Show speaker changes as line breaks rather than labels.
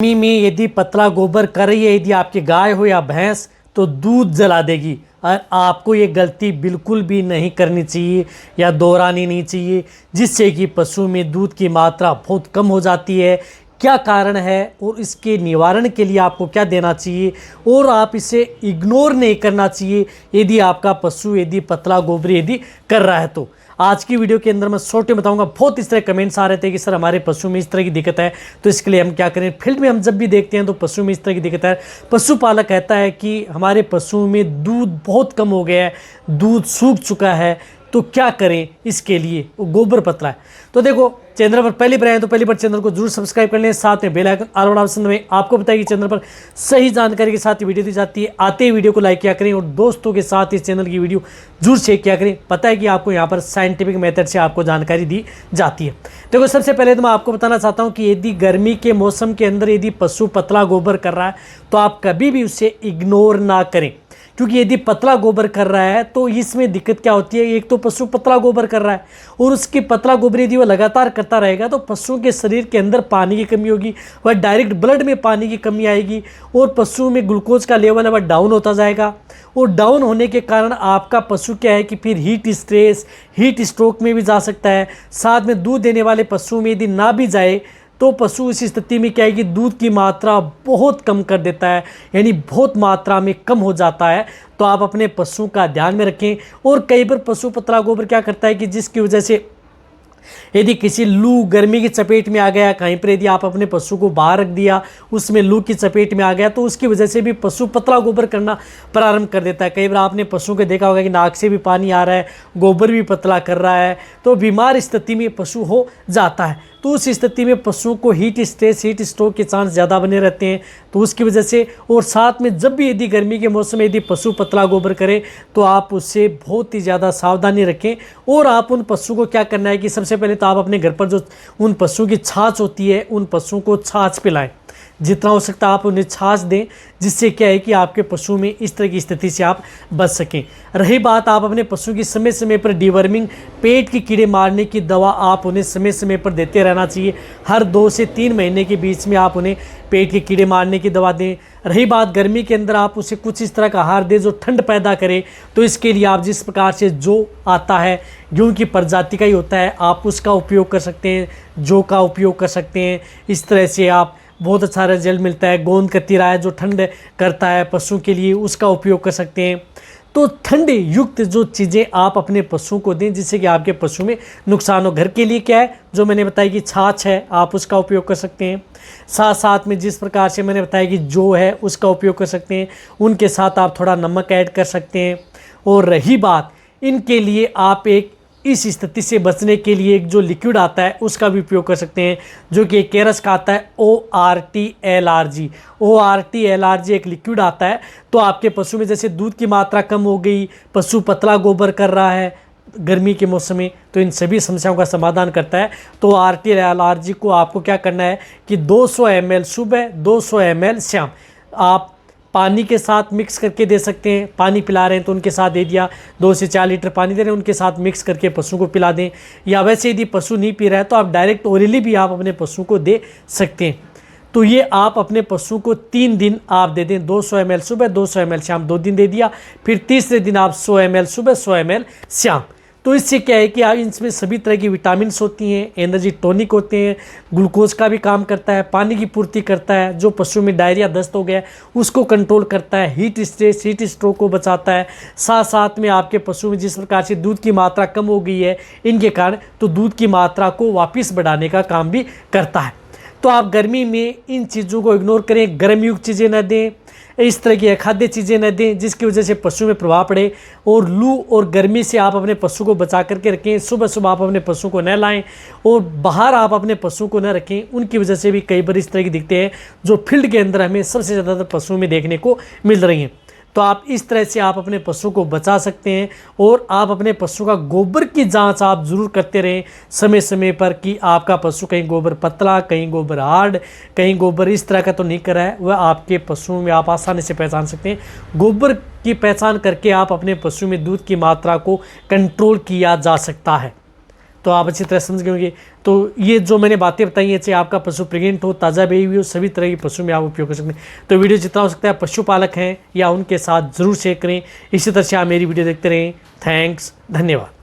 गर्मी में यदि पतला गोबर कर रही है, यदि आपकी गाय हो या भैंस, तो दूध जला देगी। और आपको ये गलती बिल्कुल भी नहीं करनी चाहिए या दोहरानी नहीं चाहिए, जिससे कि पशु में दूध की मात्रा बहुत कम हो जाती है। क्या कारण है और इसके निवारण के लिए आपको क्या देना चाहिए और आप इसे इग्नोर नहीं करना चाहिए यदि आपका पशु यदि पतला गोबर यदि कर रहा है। तो आज की वीडियो के अंदर मैं शॉर्ट में बताऊंगा। बहुत इस तरह कमेंट्स आ रहे थे कि सर हमारे पशु में इस तरह की दिक्कत है, तो इसके लिए हम क्या करें। फील्ड में हम जब भी देखते हैं तो पशु में इस तरह की दिक्कत है। पशुपालक कहता है कि हमारे पशु में दूध बहुत कम हो गया है, दूध सूख चुका है, तो क्या करें इसके लिए, वो गोबर पतला है। तो देखो, चैनल पर पहली बार आए तो पहली बार चैनल को जरूर सब्सक्राइब कर लें, साथ में बेल आइकन ऑल ऑप्शन में आपको बताइए कि चैनल पर सही जानकारी के साथ वीडियो दी जाती है। आते ही वीडियो को लाइक किया करें और दोस्तों के साथ इस चैनल की वीडियो जरूर शेयर किया करें। पता है कि आपको यहाँ पर साइंटिफिक मेथड से आपको जानकारी दी जाती है। देखो, सबसे पहले तो मैं आपको बताना चाहता हूँ कि यदि गर्मी के मौसम के अंदर यदि पशु पतला गोबर कर रहा है तो आप कभी भी उसे इग्नोर ना करें, क्योंकि यदि पतला गोबर कर रहा है तो इसमें दिक्कत क्या होती है। एक तो पशु पतला गोबर कर रहा है और उसकी पतला गोबर यदि वो लगातार करता रहेगा तो पशु के शरीर के अंदर पानी की कमी होगी, वह डायरेक्ट ब्लड में पानी की कमी आएगी और पशु में ग्लूकोज का लेवल है वह डाउन होता जाएगा। और डाउन होने के कारण आपका पशु क्या है कि फिर हीट स्ट्रेस, हीट स्ट्रोक में भी जा सकता है। साथ में दूध देने वाले पशु में यदि ना भी जाए तो पशु इस स्थिति में क्या है कि दूध की मात्रा बहुत कम कर देता है, यानी बहुत मात्रा में कम हो जाता है। तो आप अपने पशु का ध्यान में रखें। और कई बार पशु पतला गोबर क्या करता है कि जिसकी वजह से यदि किसी लू गर्मी की चपेट में आ गया, कहीं पर यदि आप अपने पशु को बाहर रख दिया, उसमें लू की चपेट में आ गया, तो उसकी वजह से भी पशु पतला गोबर करना प्रारंभ कर देता है। कई बार आपने पशु को देखा होगा कि नाक से भी पानी आ रहा है, गोबर भी पतला कर रहा है, तो बीमार स्थिति में पशु हो जाता है। तो उस स्थिति में पशुओं को हीट स्ट्रेस, हीट स्ट्रोक के चांस ज़्यादा बने रहते हैं। तो उसकी वजह से, और साथ में जब भी यदि गर्मी के मौसम में यदि पशु पतला गोबर करे तो आप उससे बहुत ही ज़्यादा सावधानी रखें। और आप उन पशु को क्या करना है कि सबसे पहले तो आप अपने घर पर जो उन पशुओं की छाछ होती है, उन पशुओं को छाछ पिलाएं। जितना हो सकता है आप उन्हें छाछ दें, जिससे क्या है कि आपके पशु में इस तरह की स्थिति से आप बच सकें। रही बात, आप अपने पशु की समय समय पर डिवर्मिंग, पेट के कीड़े मारने की दवा आप उन्हें समय समय पर देते रहना चाहिए। हर 2 से 3 महीने के बीच में आप उन्हें पेट के कीड़े मारने की दवा दें। रही बात गर्मी के अंदर, आप उसे कुछ इस तरह का आहार दें जो ठंड पैदा करे। तो इसके लिए आप जिस प्रकार से जो आता है, गेहूं की प्रजाति का ही होता है, आप उसका उपयोग कर सकते हैं, जौ का उपयोग कर सकते हैं। इस तरह से आप बहुत अच्छा रिजल्ट मिलता है। गोंद कतीरा है जो ठंड करता है पशु के लिए, उसका उपयोग कर सकते हैं। तो ठंड युक्त जो चीज़ें आप अपने पशु को दें जिससे कि आपके पशु में नुकसान हो। घर के लिए क्या है, जो मैंने बताया कि छाछ है, आप उसका उपयोग कर सकते हैं। साथ साथ में जिस प्रकार से मैंने बताया कि जो है उसका उपयोग कर सकते हैं, उनके साथ आप थोड़ा नमक ऐड कर सकते हैं। और रही बात, इनके लिए आप एक इस स्थिति से बचने के लिए एक जो लिक्विड आता है उसका भी उपयोग कर सकते हैं, जो कि एक केरस का आता है ORT-LRG। ORT-LRG एक लिक्विड आता है। तो आपके पशु में जैसे दूध की मात्रा कम हो गई, पशु पतला गोबर कर रहा है गर्मी के मौसम में, तो इन सभी समस्याओं का समाधान करता है। तो ORT-LRG को आपको क्या करना है कि 200 ml सुबह, 200 ml शाम आप पानी के साथ मिक्स करके दे सकते हैं। पानी पिला रहे हैं तो उनके साथ दे दिया, 2 से 4 लीटर पानी दे रहे हैं उनके साथ मिक्स करके पशु को पिला दें। या वैसे यदि पशु नहीं पी रहा है तो आप डायरेक्ट ओरली भी आप अपने पशु को दे सकते हैं। तो ये आप अपने पशु को 3 दिन आप दे दें, 200 ml सुबह, 200 ml शाम, 2 दिन दे दिया। फिर तीसरे दिन आप 100 ml सुबह, 100 ml शाम। तो इससे क्या है कि इसमें सभी तरह की विटामिन्स होती हैं, एनर्जी टॉनिक होते हैं, ग्लूकोज का भी काम करता है, पानी की पूर्ति करता है, जो पशु में डायरिया दस्त हो गया उसको कंट्रोल करता है, हीट स्ट्रेस, हीट स्ट्रोक को बचाता है। साथ साथ में आपके पशु में जिस प्रकार से दूध की मात्रा कम हो गई है इनके कारण, तो दूध की मात्रा को वापस बढ़ाने का काम भी करता है। तो आप गर्मी में इन चीज़ों को इग्नोर करें, गर्म युक्त चीज़ें न दें, इस तरह की अखाद्य चीज़ें न दें जिसकी वजह से पशु में प्रभाव पड़े। और लू और गर्मी से आप अपने पशु को बचा करके रखें। सुबह सुबह आप अपने पशु को न लाएं और बाहर आप अपने पशु को न रखें, उनकी वजह से भी कई बार इस तरह की दिक्कतें हैं जो फील्ड के अंदर हमें सबसे ज़्यादातर पशुओं में देखने को मिल रही हैं। तो आप इस तरह से आप अपने पशु को बचा सकते हैं। और आप अपने पशु का गोबर की जांच आप ज़रूर करते रहें समय समय पर कि आपका पशु कहीं गोबर पतला, कहीं गोबर हार्ड, कहीं गोबर इस तरह का तो नहीं कर रहा है। वह आपके पशुओं में आप आसानी से पहचान सकते हैं। गोबर की पहचान करके आप अपने पशु में दूध की मात्रा को कंट्रोल किया जा सकता है। तो आप अच्छी तरह समझ गए होंगे। तो ये जो मैंने बातें बताई हैं, चाहे आपका पशु प्रेग्नेंट हो, ताज़ा बेबी हुई हो, सभी तरह के पशु में आप उपयोग कर सकते हैं। तो वीडियो जितना हो सकता है पशुपालक हैं या उनके साथ ज़रूर शेयर करें। इसी तरह से आप मेरी वीडियो देखते रहें। थैंक्स, धन्यवाद।